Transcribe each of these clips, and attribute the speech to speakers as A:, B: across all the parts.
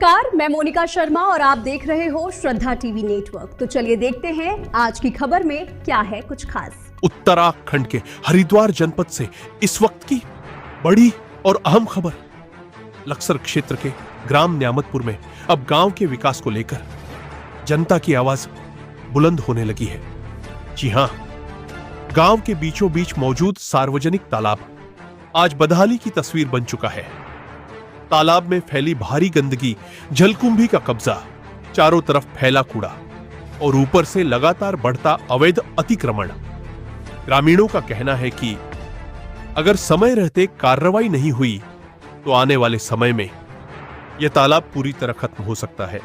A: नमस्कार, मैं मोनिका शर्मा और आप देख रहे हो श्रद्धा टीवी नेटवर्क। तो चलिए देखते हैं आज की खबर में क्या है कुछ खास।
B: उत्तराखंड के हरिद्वार जनपद से इस वक्त की बड़ी और अहम खबर। लक्सर क्षेत्र के ग्राम न्यामतपुर में अब गांव के विकास को लेकर जनता की आवाज बुलंद होने लगी है। जी हां, गांव के बीचों बीच मौजूद सार्वजनिक तालाब आज बदहाली की तस्वीर बन चुका है। तालाब में फैली भारी गंदगी, जलकुंभी का कब्जा, चारों तरफ फैला कूड़ा और ऊपर से लगातार बढ़ता अवैध अतिक्रमण। ग्रामीणों का कहना है कि अगर समय रहते कार्रवाई नहीं हुई तो आने वाले समय में यह तालाब पूरी तरह खत्म हो सकता है।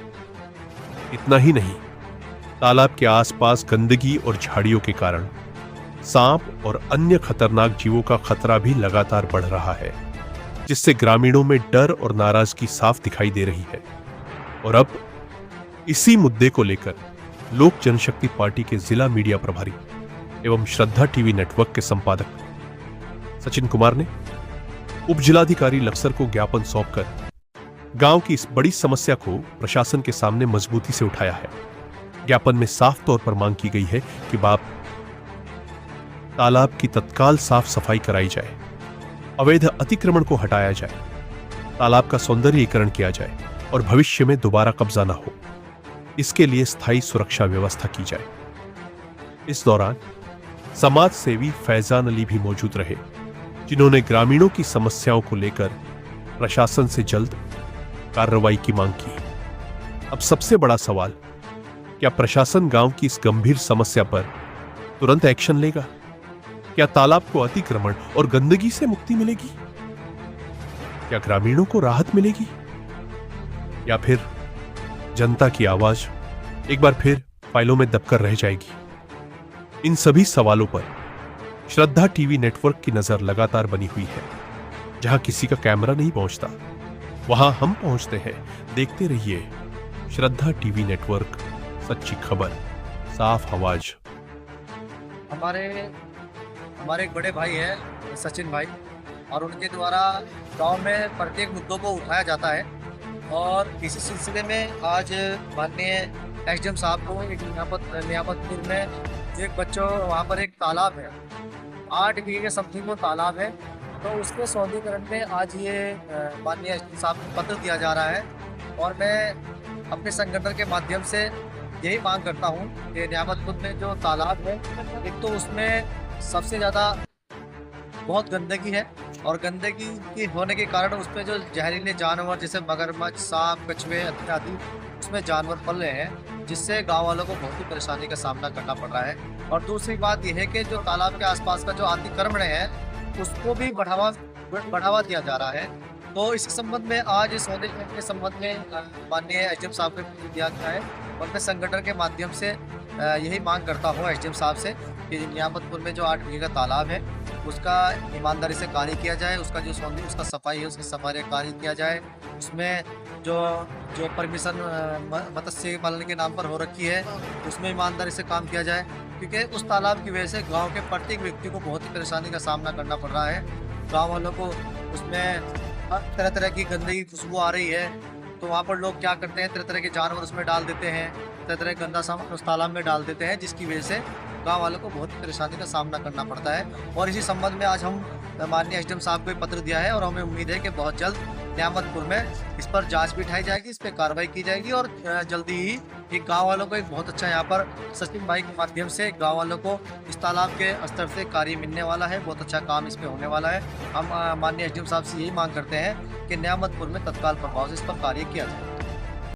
B: इतना ही नहीं, तालाब के आसपास गंदगी और झाड़ियों के कारण सांप और अन्य खतरनाक जीवों का खतरा भी लगातार बढ़ रहा है, जिससे ग्रामीणों में डर और नाराजगी साफ दिखाई दे रही है। और अब इसी मुद्दे को लेकर लोक जनशक्ति पार्टी के जिला मीडिया प्रभारी एवं श्रद्धा टीवी नेटवर्क के संपादक सचिन कुमार ने उप जिलाधिकारी लक्सर को ज्ञापन सौंपकर गांव की इस बड़ी समस्या को प्रशासन के सामने मजबूती से उठाया है। ज्ञापन में साफ तौर पर मांग की गई है कि तालाब की तत्काल साफ सफाई कराई जाए, अवैध अतिक्रमण को हटाया जाए, तालाब का सौंदर्यीकरण किया जाए और भविष्य में दोबारा कब्जा न हो, इसके लिए स्थायी सुरक्षा व्यवस्था की जाए। इस दौरान समाज सेवी फैजान अली भी मौजूद रहे, जिन्होंने ग्रामीणों की समस्याओं को लेकर प्रशासन से जल्द कार्रवाई की मांग की। अब सबसे बड़ा सवाल, क्या प्रशासन गांव की इस गंभीर समस्या पर तुरंत एक्शन लेगा? क्या तालाब को अतिक्रमण और गंदगी से मुक्ति मिलेगी? क्या ग्रामीणों को राहत मिलेगी? या फिर जनता की आवाज एक बार फिर फाइलों में दबकर रह जाएगी? इन सभी सवालों पर श्रद्धा टीवी नेटवर्क की नजर लगातार बनी हुई है। जहां किसी का कैमरा नहीं पहुंचता, वहां हम पहुंचते हैं। देखते रहिए श्रद्धा टीवी नेटवर्क, सच्ची खबर, साफ आवाज।
C: हमारे एक बड़े भाई हैं सचिन भाई, और उनके द्वारा गांव में प्रत्येक मुद्दों को उठाया जाता है। और इसी सिलसिले में आज माननीय एसडीएम साहब को एक न्यामतपुर में एक बच्चों वहां पर एक तालाब है, 8 बीघे के समथिंग वो तालाब है, तो उसके सौंदर्यीकरण में आज ये माननीय एसडीएम साहब को पत्र दिया जा रहा है। और मैं अपने संगठन के माध्यम से यही मांग करता हूँ कि न्यामतपुर में जो तालाब है, एक तो उसमें सबसे ज़्यादा बहुत गंदगी है, और गंदगी की होने के कारण उसमें जो जहरीले जानवर जैसे मगरमच्छ, सांप, कछुए इत्यादि उसमें जानवर पल रहे हैं, जिससे गांव वालों को बहुत ही परेशानी का सामना करना पड़ रहा है। और दूसरी बात यह है कि जो तालाब के आसपास का जो अतिक्रमण है उसको भी बढ़ावा दिया जा रहा है। तो इस संबंध में आज इस सौंदर्यीकरण के संबंध में माननीय एसडीएम साहब को दिया गया है, और मैं संगठन के माध्यम से यही मांग करता हूँ एसडीएम साहब से कि न्यामतपुर में जो 8 बीघे का तालाब है उसका ईमानदारी से कार्य किया जाए, उसका जो सौंदर्य उसका सफाई है उसकी सफाई कार्य किया जाए। उसमें जो परमिशन मत्स्य पालन के नाम पर हो रखी है उसमें ईमानदारी से काम किया जाए, क्योंकि उस तालाब की वजह से गाँव के प्रत्येक व्यक्ति को बहुत ही परेशानी का सामना करना पड़ रहा है। गाँव वालों को उसमें तरह तरह की गंदगी खुशबू आ रही है, तो वहाँ पर लोग क्या करते हैं, तरह तरह के जानवर उसमें डाल देते हैं, तरह तरह के गंदा सामान उस तालाब में डाल देते हैं, जिसकी वजह से गांव वालों को बहुत परेशानी का सामना करना पड़ता है। और इसी संबंध में आज हम माननीय एसडीएम साहब को पत्र दिया है, और हमें उम्मीद है कि बहुत जल्द न्यामतपुर में इस पर जांच भी उठाई जाएगी, इस पर कार्रवाई की जाएगी, और जल्दी ही एक गांव वालों को एक बहुत अच्छा यहाँ पर सचिन भाई के माध्यम से गांव वालों को इस तालाब के स्तर से कार्य मिलने वाला है, बहुत अच्छा काम इस पर होने वाला है। हम माननीय एसडीएम साहब से यही मांग करते हैं कि न्यामतपुर में तत्काल प्रभाव से इस पर कार्य किया जाए।